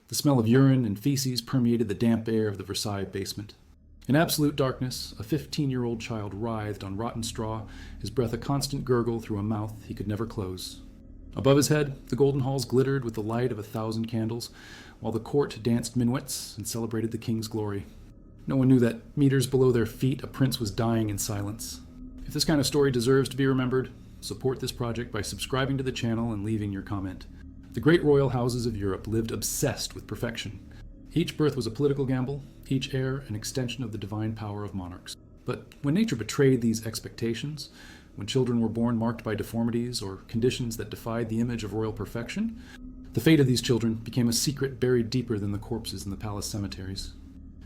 The smell of urine and feces permeated the damp air of the Versailles basement. In absolute darkness, a 15-year-old child writhed on rotten straw, his breath a constant gurgle through a mouth he could never close. Above his head, the golden halls glittered with the light of 1,000 candles, while the court danced minuets and celebrated the king's glory. No one knew that meters below their feet, a prince was dying in silence. If this kind of story deserves to be remembered, support this project by subscribing to the channel and leaving your comment. The great royal houses of Europe lived obsessed with perfection. Each birth was a political gamble, each heir an extension of the divine power of monarchs. But when nature betrayed these expectations, when children were born marked by deformities or conditions that defied the image of royal perfection, the fate of these children became a secret buried deeper than the corpses in the palace cemeteries.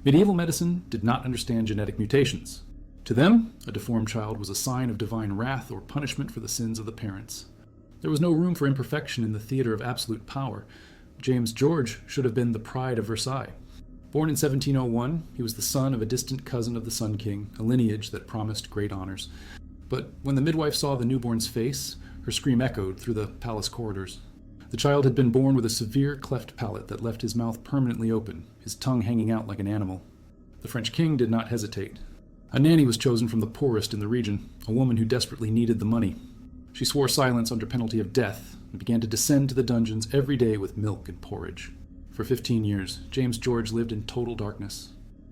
Medieval medicine did not understand genetic mutations. To them, a deformed child was a sign of divine wrath or punishment for the sins of the parents. There was no room for imperfection in the theater of absolute power. James George should have been the pride of Versailles. Born in 1701, he was the son of a distant cousin of the Sun King, a lineage that promised great honors. But when the midwife saw the newborn's face, her scream echoed through the palace corridors. The child had been born with a severe cleft palate that left his mouth permanently open, his tongue hanging out like an animal. The French king did not hesitate. A nanny was chosen from the poorest in the region, a woman who desperately needed the money. She swore silence under penalty of death and began to descend to the dungeons every day with milk and porridge. For 15 years, James George lived in total darkness.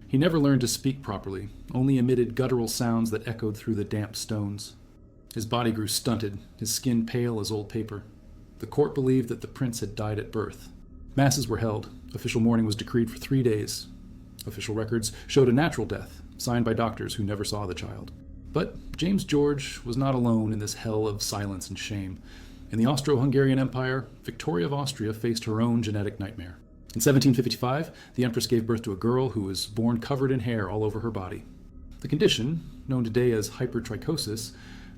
He never learned to speak properly, only emitted guttural sounds that echoed through the damp stones. His body grew stunted, his skin pale as old paper. The court believed that the prince had died at birth. Masses were held. Official mourning was decreed for 3 days. Official records showed a natural death, signed by doctors who never saw the child. But James George was not alone in this hell of silence and shame. In the Austro-Hungarian Empire, Victoria of Austria faced her own genetic nightmare. In 1755, the Empress gave birth to a girl who was born covered in hair all over her body. The condition, known today as hypertrichosis,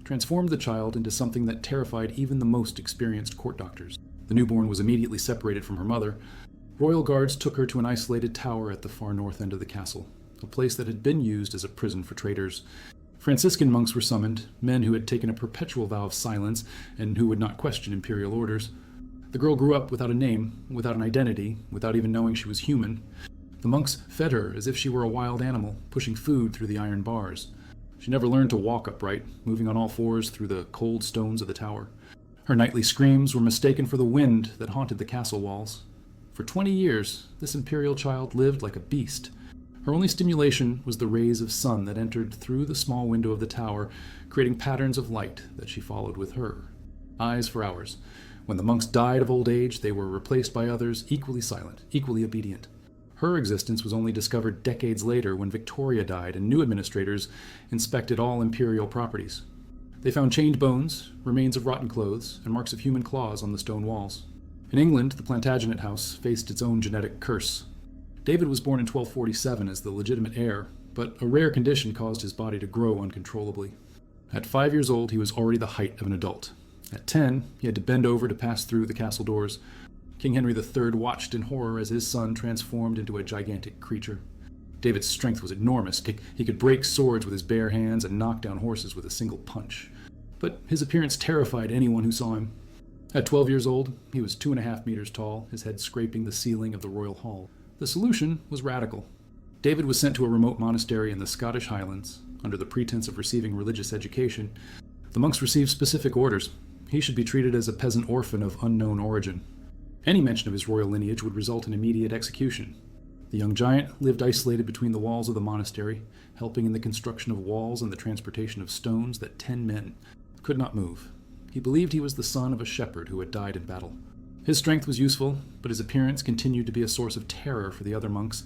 transformed the child into something that terrified even the most experienced court doctors. The newborn was immediately separated from her mother. Royal guards took her to an isolated tower at the far north end of the castle, a place that had been used as a prison for traitors. Franciscan monks were summoned, men who had taken a perpetual vow of silence and who would not question imperial orders. The girl grew up without a name, without an identity, without even knowing she was human. The monks fed her as if she were a wild animal, pushing food through the iron bars. She never learned to walk upright, moving on all fours through the cold stones of the tower. Her nightly screams were mistaken for the wind that haunted the castle walls. For 20 years, this imperial child lived like a beast. Her only stimulation was the rays of sun that entered through the small window of the tower, creating patterns of light that she followed with her. Eyes for hours. When the monks died of old age, they were replaced by others equally silent, equally obedient. Her existence was only discovered decades later when Victoria died and new administrators inspected all imperial properties. They found chained bones, remains of rotten clothes, and marks of human claws on the stone walls. In England, the Plantagenet house faced its own genetic curse. David was born in 1247 as the legitimate heir, but a rare condition caused his body to grow uncontrollably. At 5 years old, he was already the height of an adult. At 10, he had to bend over to pass through the castle doors. King Henry III watched in horror as his son transformed into a gigantic creature. David's strength was enormous. He could break swords with his bare hands and knock down horses with a single punch. But his appearance terrified anyone who saw him. At 12 years old, he was 2.5 meters tall, his head scraping the ceiling of the royal hall. The solution was radical. David was sent to a remote monastery in the Scottish Highlands. Under the pretense of receiving religious education, the monks received specific orders. He should be treated as a peasant orphan of unknown origin. Any mention of his royal lineage would result in immediate execution. The young giant lived isolated between the walls of the monastery, helping in the construction of walls and the transportation of stones that 10 men could not move. He believed he was the son of a shepherd who had died in battle. His strength was useful, but his appearance continued to be a source of terror for the other monks.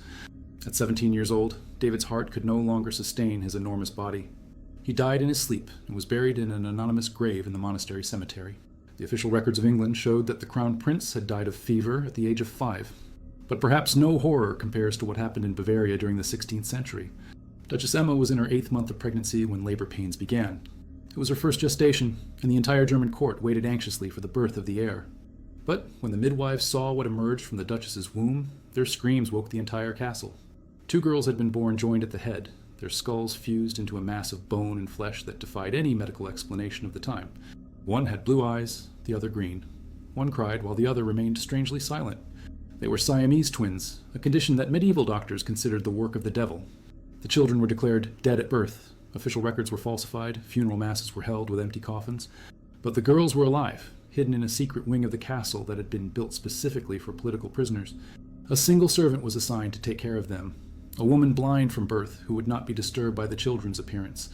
At 17 years old, David's heart could no longer sustain his enormous body. He died in his sleep and was buried in an anonymous grave in the monastery cemetery. The official records of England showed that the crown prince had died of fever at the age of 5. But perhaps no horror compares to what happened in Bavaria during the 16th century. Duchess Emma was in her 8th month of pregnancy when labor pains began. It was her first gestation, and the entire German court waited anxiously for the birth of the heir. But when the midwives saw what emerged from the duchess's womb, their screams woke the entire castle. 2 girls had been born joined at the head, their skulls fused into a mass of bone and flesh that defied any medical explanation of the time. One had blue eyes, the other green. One cried while the other remained strangely silent. They were Siamese twins, a condition that medieval doctors considered the work of the devil. The children were declared dead at birth. Official records were falsified, funeral masses were held with empty coffins. But the girls were alive, hidden in a secret wing of the castle that had been built specifically for political prisoners. A single servant was assigned to take care of them, a woman blind from birth who would not be disturbed by the children's appearance.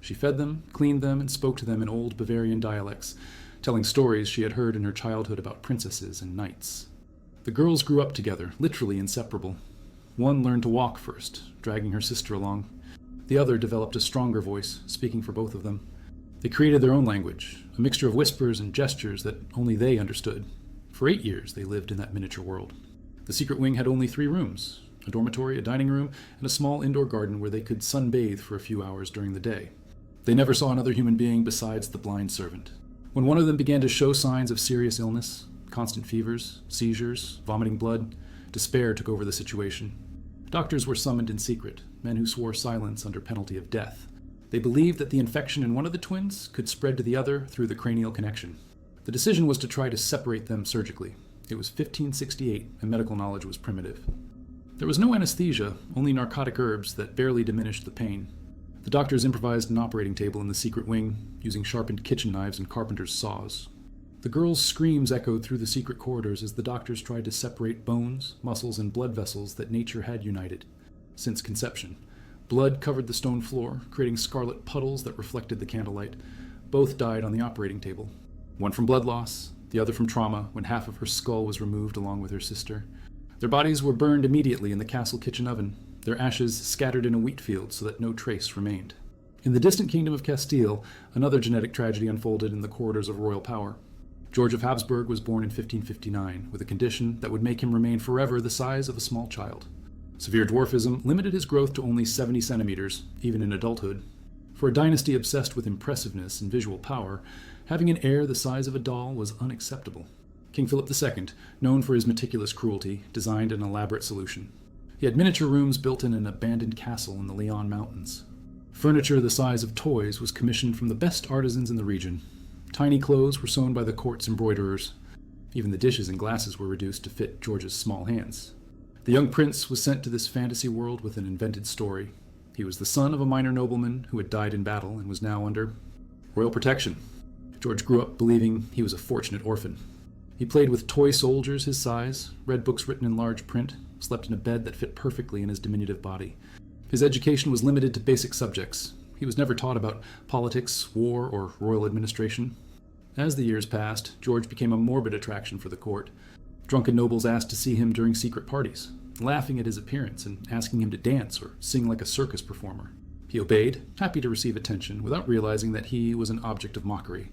She fed them, cleaned them, and spoke to them in old Bavarian dialects, telling stories she had heard in her childhood about princesses and knights. The girls grew up together, literally inseparable. One learned to walk first, dragging her sister along. The other developed a stronger voice, speaking for both of them. They created their own language, a mixture of whispers and gestures that only they understood. For 8 years they lived in that miniature world. The secret wing had only 3 rooms, a dormitory, a dining room, and a small indoor garden where they could sunbathe for a few hours during the day. They never saw another human being besides the blind servant. When one of them began to show signs of serious illness, constant fevers, seizures, vomiting blood, despair took over the situation. Doctors were summoned in secret, men who swore silence under penalty of death. They believed that the infection in one of the twins could spread to the other through the cranial connection. The decision was to try to separate them surgically. It was 1568, and medical knowledge was primitive. There was no anesthesia, only narcotic herbs that barely diminished the pain. The doctors improvised an operating table in the secret wing, using sharpened kitchen knives and carpenter's saws. The girls' screams echoed through the secret corridors as the doctors tried to separate bones, muscles, and blood vessels that nature had united. Since conception, blood covered the stone floor, creating scarlet puddles that reflected the candlelight. Both died on the operating table. One from blood loss, the other from trauma when half of her skull was removed along with her sister. Their bodies were burned immediately in the castle kitchen oven, their ashes scattered in a wheat field so that no trace remained. In the distant kingdom of Castile, another genetic tragedy unfolded in the corridors of royal power. George of Habsburg was born in 1559 with a condition that would make him remain forever the size of a small child. Severe dwarfism limited his growth to only 70 centimeters, even in adulthood. For a dynasty obsessed with impressiveness and visual power, having an heir the size of a doll was unacceptable. King Philip II, known for his meticulous cruelty, designed an elaborate solution. He had miniature rooms built in an abandoned castle in the Leon Mountains. Furniture the size of toys was commissioned from the best artisans in the region. Tiny clothes were sewn by the court's embroiderers. Even the dishes and glasses were reduced to fit George's small hands. The young prince was sent to this fantasy world with an invented story. He was the son of a minor nobleman who had died in battle and was now under royal protection. George grew up believing he was a fortunate orphan. He played with toy soldiers his size, read books written in large print, slept in a bed that fit perfectly in his diminutive body. His education was limited to basic subjects. He was never taught about politics, war, or royal administration. As the years passed, George became a morbid attraction for the court. Drunken nobles asked to see him during secret parties, laughing at his appearance and asking him to dance or sing like a circus performer. He obeyed, happy to receive attention, without realizing that he was an object of mockery.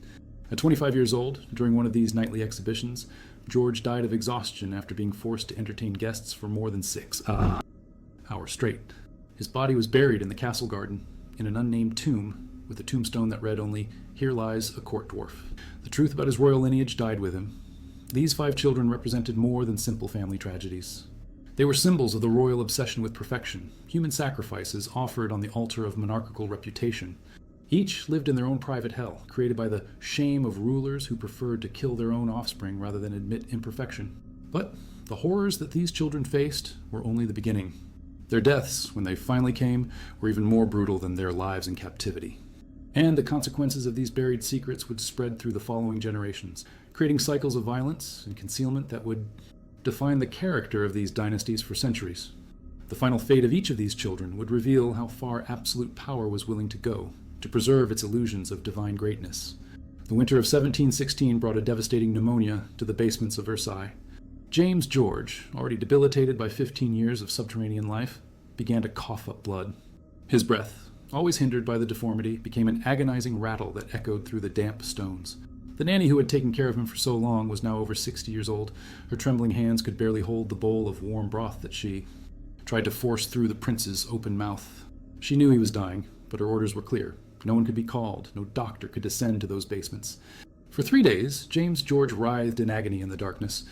At 25 years old, during one of these nightly exhibitions, George died of exhaustion after being forced to entertain guests for more than 6 hours straight. His body was buried in the castle garden, in an unnamed tomb, with a tombstone that read only, "Here lies a court dwarf." The truth about his royal lineage died with him. These 5 children represented more than simple family tragedies. They were symbols of the royal obsession with perfection, human sacrifices offered on the altar of monarchical reputation. Each lived in their own private hell, created by the shame of rulers who preferred to kill their own offspring rather than admit imperfection. But the horrors that these children faced were only the beginning. Their deaths, when they finally came, were even more brutal than their lives in captivity. And the consequences of these buried secrets would spread through the following generations, creating cycles of violence and concealment that would define the character of these dynasties for centuries. The final fate of each of these children would reveal how far absolute power was willing to go to preserve its illusions of divine greatness. The winter of 1716 brought a devastating pneumonia to the basements of Versailles. James George, already debilitated by 15 years of subterranean life, began to cough up blood. His breath, always hindered by the deformity, became an agonizing rattle that echoed through the damp stones. The nanny who had taken care of him for so long was now over 60 years old. Her trembling hands could barely hold the bowl of warm broth that she tried to force through the prince's open mouth. She knew he was dying, but her orders were clear. No one could be called. No doctor could descend to those basements. For 3 days, James George writhed in agony in the darkness.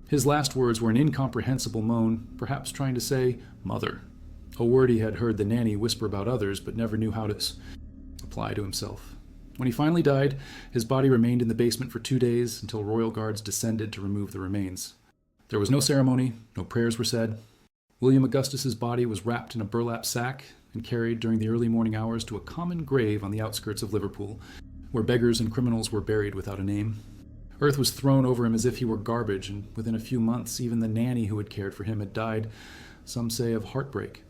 His last words were an incomprehensible moan, perhaps trying to say, "Mother," a word he had heard the nanny whisper about others, but never knew how to apply to himself. When he finally died, his body remained in the basement for 2 days until royal guards descended to remove the remains. There was no ceremony, no prayers were said. William Augustus's body was wrapped in a burlap sack and carried during the early morning hours to a common grave on the outskirts of Liverpool, where beggars and criminals were buried without a name. Earth was thrown over him as if he were garbage, and within a few months, even the nanny who had cared for him had died, some say of heartbreak,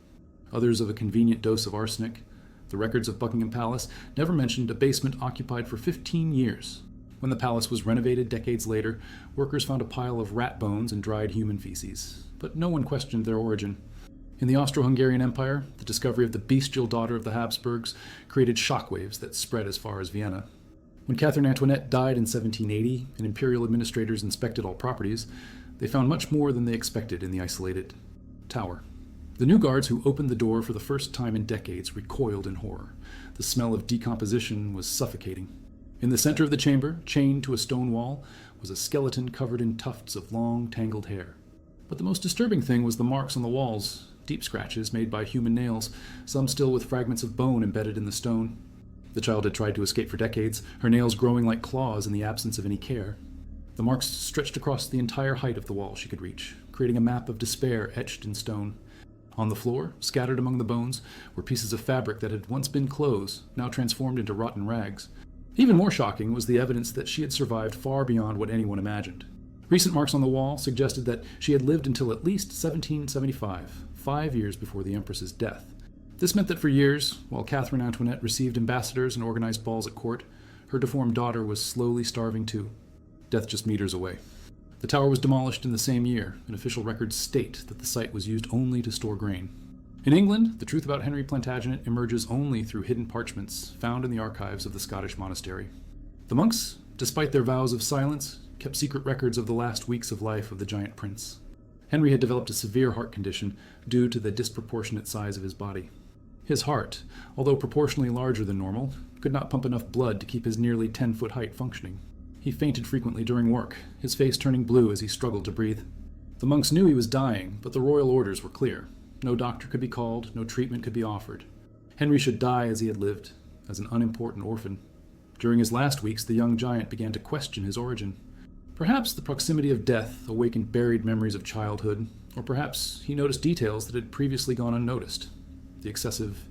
others of a convenient dose of arsenic. The records of Buckingham Palace never mentioned a basement occupied for 15 years. When the palace was renovated decades later, workers found a pile of rat bones and dried human feces, but no one questioned their origin. In the Austro-Hungarian Empire, the discovery of the bestial daughter of the Habsburgs created shockwaves that spread as far as Vienna. When Catherine Antoinette died in 1780 and imperial administrators inspected all properties, they found much more than they expected in the isolated tower. The new guards who opened the door for the first time in decades recoiled in horror. The smell of decomposition was suffocating. In the center of the chamber, chained to a stone wall, was a skeleton covered in tufts of long, tangled hair. But the most disturbing thing was the marks on the walls, deep scratches made by human nails, some still with fragments of bone embedded in the stone. The child had tried to escape for decades, her nails growing like claws in the absence of any care. The marks stretched across the entire height of the wall she could reach, creating a map of despair etched in stone. On the floor, scattered among the bones, were pieces of fabric that had once been clothes, now transformed into rotten rags. Even more shocking was the evidence that she had survived far beyond what anyone imagined. Recent marks on the wall suggested that she had lived until at least 1775, 5 years before the Empress's death. This meant that for years, while Catherine Antoinette received ambassadors and organized balls at court, her deformed daughter was slowly starving too, death just meters away. The tower was demolished in the same year, and official records state that the site was used only to store grain. In England, the truth about Henry Plantagenet emerges only through hidden parchments found in the archives of the Scottish monastery. The monks, despite their vows of silence, kept secret records of the last weeks of life of the giant prince. Henry had developed a severe heart condition due to the disproportionate size of his body. His heart, although proportionally larger than normal, could not pump enough blood to keep his nearly 10-foot height functioning. He fainted frequently during work, his face turning blue as he struggled to breathe. The monks knew he was dying, but the royal orders were clear. No doctor could be called, no treatment could be offered. Henry should die as he had lived, as an unimportant orphan. During his last weeks, the young giant began to question his origin. Perhaps the proximity of death awakened buried memories of childhood, or perhaps he noticed details that had previously gone unnoticed. The excessive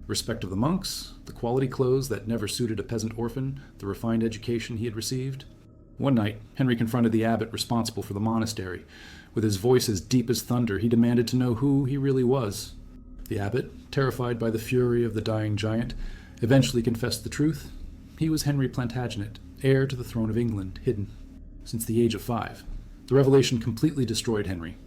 respect of the monks, the quality clothes that never suited a peasant orphan, the refined education he had received. One night, Henry confronted the abbot responsible for the monastery. With his voice as deep as thunder, he demanded to know who he really was. The abbot, terrified by the fury of the dying giant, eventually confessed the truth. He was Henry Plantagenet, heir to the throne of England, hidden since the age of 5. The revelation completely destroyed Henry.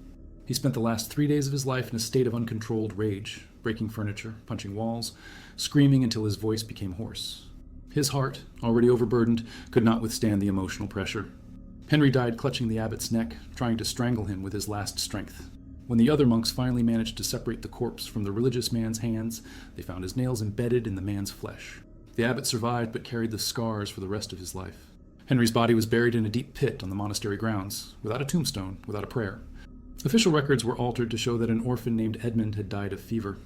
He spent the last 3 days of his life in a state of uncontrolled rage, breaking furniture, punching walls, screaming until his voice became hoarse. His heart, already overburdened, could not withstand the emotional pressure. Henry died clutching the abbot's neck, trying to strangle him with his last strength. When the other monks finally managed to separate the corpse from the religious man's hands, they found his nails embedded in the man's flesh. The abbot survived but carried the scars for the rest of his life. Henry's body was buried in a deep pit on the monastery grounds, without a tombstone, without a prayer. Official records were altered to show that an orphan named Edmund had died of fever.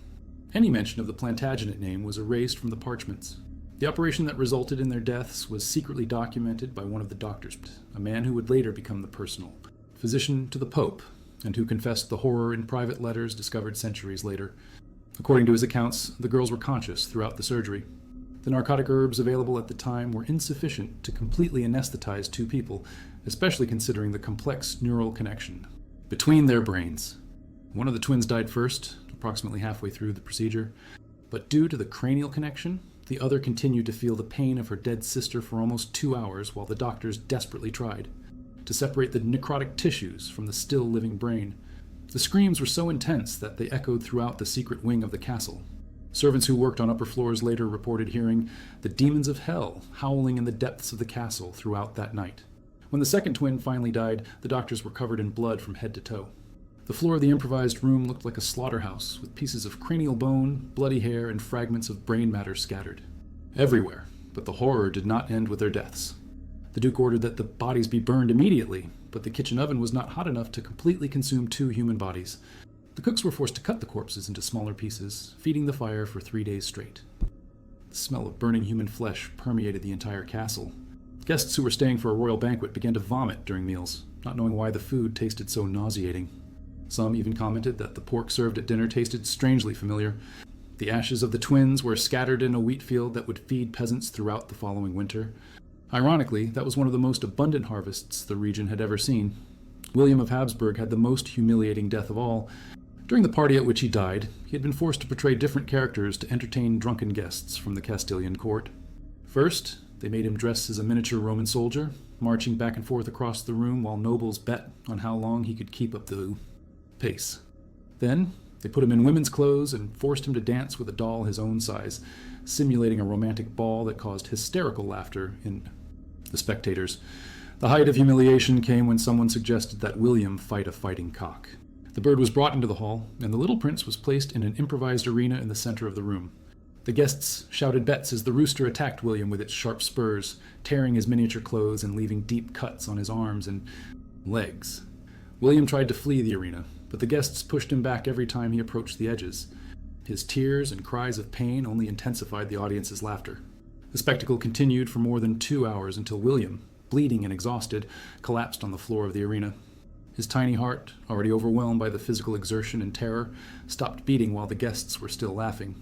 Any mention of the Plantagenet name was erased from the parchments. The operation that resulted in their deaths was secretly documented by one of the doctors, a man who would later become the personal physician to the Pope, and who confessed the horror in private letters discovered centuries later. According to his accounts, the girls were conscious throughout the surgery. The narcotic herbs available at the time were insufficient to completely anesthetize 2 people, especially considering the complex neural connection between their brains. One of the twins died first, approximately halfway through the procedure, but due to the cranial connection, the other continued to feel the pain of her dead sister for almost 2 hours while the doctors desperately tried to separate the necrotic tissues from the still living brain. The screams were so intense that they echoed throughout the secret wing of the castle. Servants who worked on upper floors later reported hearing the demons of hell howling in the depths of the castle throughout that night. When the second twin finally died, the doctors were covered in blood from head to toe. The floor of the improvised room looked like a slaughterhouse, with pieces of cranial bone, bloody hair, and fragments of brain matter scattered everywhere. But the horror did not end with their deaths. The Duke ordered that the bodies be burned immediately, but the kitchen oven was not hot enough to completely consume 2 human bodies. The cooks were forced to cut the corpses into smaller pieces, feeding the fire for 3 days straight. The smell of burning human flesh permeated the entire castle. Guests who were staying for a royal banquet began to vomit during meals, not knowing why the food tasted so nauseating. Some even commented that the pork served at dinner tasted strangely familiar. The ashes of the twins were scattered in a wheat field that would feed peasants throughout the following winter. Ironically, that was one of the most abundant harvests the region had ever seen. William of Habsburg had the most humiliating death of all. During the party at which he died, he had been forced to portray different characters to entertain drunken guests from the Castilian court. First, they made him dress as a miniature Roman soldier, marching back and forth across the room while nobles bet on how long he could keep up the pace. Then, they put him in women's clothes and forced him to dance with a doll his own size, simulating a romantic ball that caused hysterical laughter in the spectators. The height of humiliation came when someone suggested that William fight a fighting cock. The bird was brought into the hall, and the little prince was placed in an improvised arena in the center of the room. The guests shouted bets as the rooster attacked William with its sharp spurs, tearing his miniature clothes and leaving deep cuts on his arms and legs. William tried to flee the arena, but the guests pushed him back every time he approached the edges. His tears and cries of pain only intensified the audience's laughter. The spectacle continued for more than 2 hours until William, bleeding and exhausted, collapsed on the floor of the arena. His tiny heart, already overwhelmed by the physical exertion and terror, stopped beating while the guests were still laughing.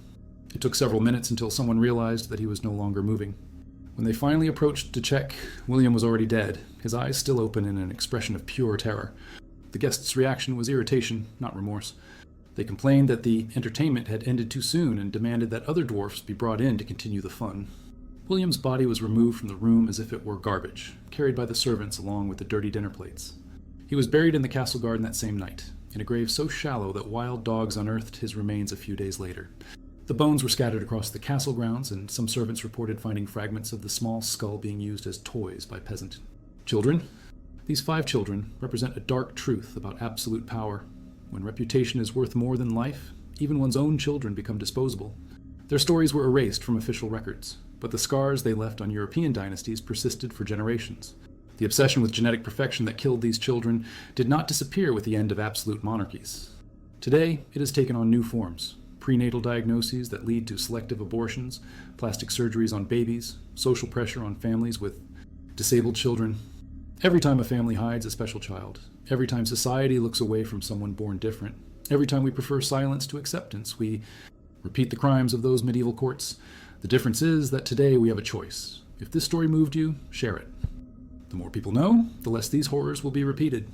It took several minutes until someone realized that he was no longer moving. When they finally approached to check, William was already dead, his eyes still open in an expression of pure terror. The guests' reaction was irritation, not remorse. They complained that the entertainment had ended too soon and demanded that other dwarfs be brought in to continue the fun. William's body was removed from the room as if it were garbage, carried by the servants along with the dirty dinner plates. He was buried in the castle garden that same night, in a grave so shallow that wild dogs unearthed his remains a few days later. The bones were scattered across the castle grounds, and some servants reported finding fragments of the small skull being used as toys by peasant children. These 5 children represent a dark truth about absolute power. When reputation is worth more than life, even one's own children become disposable. Their stories were erased from official records, but the scars they left on European dynasties persisted for generations. The obsession with genetic perfection that killed these children did not disappear with the end of absolute monarchies. Today, it has taken on new forms. Prenatal diagnoses that lead to selective abortions, plastic surgeries on babies, social pressure on families with disabled children. Every time a family hides a special child, every time society looks away from someone born different, every time we prefer silence to acceptance, we repeat the crimes of those medieval courts. The difference is that today we have a choice. If this story moved you, share it. The more people know, the less these horrors will be repeated.